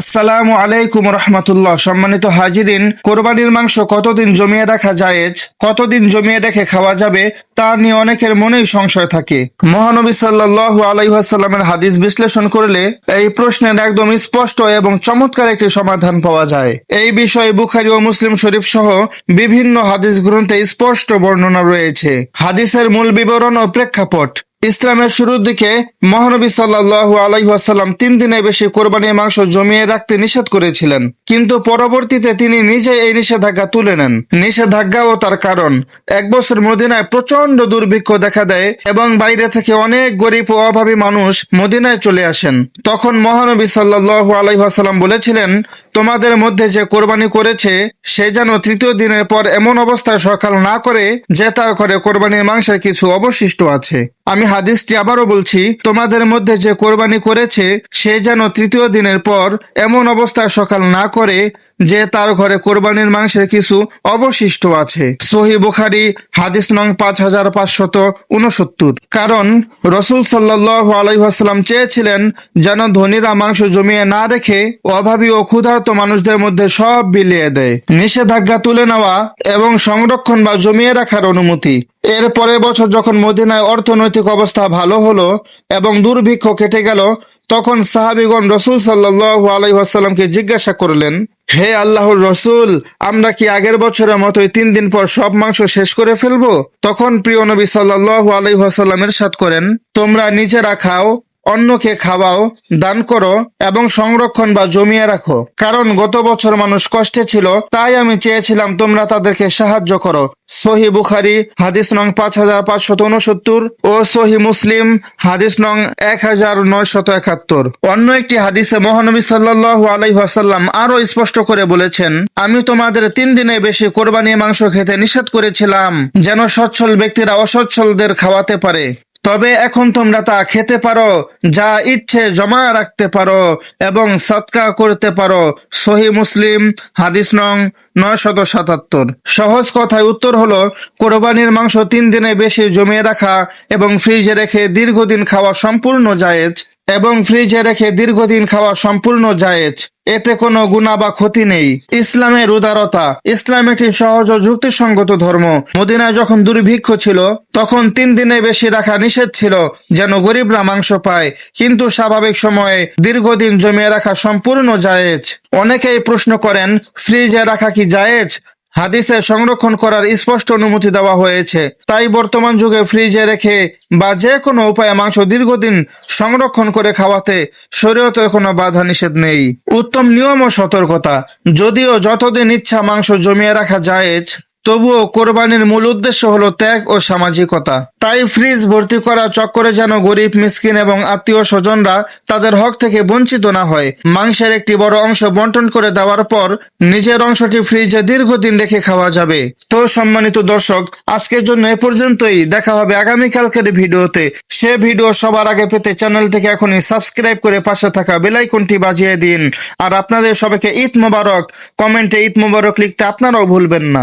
আসসালামু আলাইকুম রহমতুল্লাহ। সম্মানিত হাজিরিন, কোরবানির মাংস কতদিন জমিয়ে রাখা জায়েজ, কতদিন জমিয়ে রেখে খাওয়া যাবে তা নিয়ে অনেকের মনেই সংশয় থাকে। মহানবী সাল্লাল্লাহু আলাইহি ওয়াসাল্লামের হাদিস বিশ্লেষণ করলে এই প্রশ্নের একদম স্পষ্ট এবং চমৎকার একটি সমাধান পাওয়া যায়। এই বিষয়ে বুখারী ও মুসলিম শরীফ সহ বিভিন্ন হাদিস গ্রন্থে স্পষ্ট বর্ণনা রয়েছে। হাদিসের মূল বিবরণ ও প্রেক্ষাপট। ইসলামের শুরুর দিকে মহানবী সাল্লাল্লাহু আলাইহি ওয়াসাল্লাম 3 দিনের বেশি কোরবানির মাংস জমিয়ে রাখতে নিষেধ করেছিলেন, কিন্তু পরবর্তীতে তিনি নিজে এই নিষেধাজ্ঞা তুলে নেন। নিষেধাজ্ঞা ও তার কারণ: 1 বছর মদিনায় প্রচন্ড দুর্ভিক্ষ দেখা দেয় এবং বাইরে থেকে অনেক গরিব ও অভাবী মানুষ মদিনায় চলে আসেন। তখন মহানবী সাল্লাল্লাহু আলাইহি ওয়াসাল্লাম বলেছিলেন, তোমাদের মধ্যে যে কোরবানি করেছে সে যেন 3য় দিনের পর এমন অবস্থায় সকাল না করে যে তার ঘরে কোরবানির মাংসের কিছু অবশিষ্ট আছে। আমি হাদিসটি আবারও বলছি, তোমাদের মধ্যে যে কোরবানি করেছে সে যেন 3য় দিনের পর এমন অবস্থায় সকাল না করে যে তার ঘরে কোরবানির মাংসের কিছু অবশিষ্ট আছে। সহিহ বুখারী হাদিস নং 5569। কারণ রাসূল সাল্লাল্লাহু আলাইহি ওয়াসাল্লাম চেয়েছিলেন যেন ধনীরা মাংস জমিয়ে না রেখে অভাবী ও ক্ষুধার্ত মানুষদের মধ্যে সব বিলিয়ে দেয়। নিষেধাজ্ঞা তুলে নেওয়া এবং সংরক্ষণ বা জমিয়ে রাখার অনুমতি। এর পরের বছর যখন মদিনায় অর্থনৈতিক অবস্থা ভালো হলো এবং দুর্ভিক্ষ কেটে গেল, তখন সাহাবীগণ রাসূল সাল্লাল্লাহু আলাইহি ওয়াসাল্লামকে জিজ্ঞাসা করলেন, হে আল্লাহর রাসূল, আমরা কি আগের বছরের মতোই 3 দিন পর সব মাংস শেষ করে ফেলবো? তখন প্রিয় নবী সাল্লাল্লাহু আলাইহি ওয়াসাল্লাম ইরশাদ করেন, তোমরা নিজেরা খাও, অন্যকে খাওয়াও, দান করো এবং সংরক্ষণ বা জমিয়ে রাখো। কারণ গত বছর মানুষ কষ্টে ছিল, তাই আমি চেয়েছিলাম তোমরা তাদেরকে সাহায্য করো। সহিহ বুখারী হাদিস নং 5569 ও সহিহ মুসলিম হাদিস নং 1971। অন্য একটি হাদিসে মহানবী সাল্লাল্লাহু আলাইহি ওয়াসাল্লাম আরো স্পষ্ট করে বলেছেন, আমি তোমাদের 3 দিনে বেশি কোরবানির মাংস খেতে নিষেধ করেছিলাম যেন সচ্ছল ব্যক্তিরা অসচ্ছলদের খাওয়াতে পারে। তবে এখন তোমরা তা খেতে পারো, যা ইচ্ছে জমা রাখতে পারো এবং সদকা করতে পারো। সহিহ মুসলিম হাদিস নং 977। সহজ কথায় উত্তর হলো, কোরবানির মাংস 3 দিনে বেশি জমিয়ে রাখা এবং ফ্রিজে রেখে দীর্ঘদিন খাওয়া সম্পূর্ণ জায়েজ। এতে কোনো গুনাহ বা ক্ষতি নেই। ইসলামের উদারতা। ইসলাম একটি সহজ ও যুক্তিসঙ্গত ধর্ম। মদিনায় যখন দুর্ভিক্ষ ছিল তখন 3 দিনে বেশি রাখা নিষেধ ছিল যেন গরিবরা মাংস পায়, কিন্তু স্বাভাবিক সময়ে দীর্ঘদিন জমিয়ে রাখা সম্পূর্ণ জায়েজ। অনেকেই প্রশ্ন করেন, ফ্রিজে রাখা কি জায়েজ? হাদিসে সংরক্ষণ করার স্পষ্ট অনুমতি দেওয়া হয়েছে, তাই বর্তমান যুগে ফ্রিজে রেখে বা যে কোনো উপায়ে মাংস দীর্ঘদিন সংরক্ষণ করে খাওয়াতে শরীয়তে কোনো বাধা নিষেধ নেই। উত্তম নিয়ম ও সতর্কতা। যদিও যতদিন ইচ্ছা মাংস জমিয়ে রাখা জায়েজ, তবুও কোরবানির মূল উদ্দেশ্য হলো ত্যাগ ও সামাজিকতা। তাই ফ্রিজ ভর্তি করার চক্করে যেন গরিব, মিসকিন এবং আত্মীয় স্বজনরা তাদের হক থেকে বঞ্চিত না হয়। মাংসের একটি বড় অংশ বন্টন করে দেওয়ার পর নিজের অংশটি ফ্রিজে দীর্ঘদিন রেখে খাওয়া যাবে। তো সম্মানিত দর্শক, আজকের জন্য এ পর্যন্তই। দেখা হবে আগামীকালকের ভিডিওতে। সে ভিডিও সবার আগে পেতে চ্যানেলটিকে এখনই সাবস্ক্রাইব করে পাশে থাকা বেল আইকনটি বাজিয়ে দিন। আর আপনাদের সবাইকে ঈদ মোবারক। কমেন্টে ঈদ মোবারক লিখতে আপনারাও ভুলবেন না।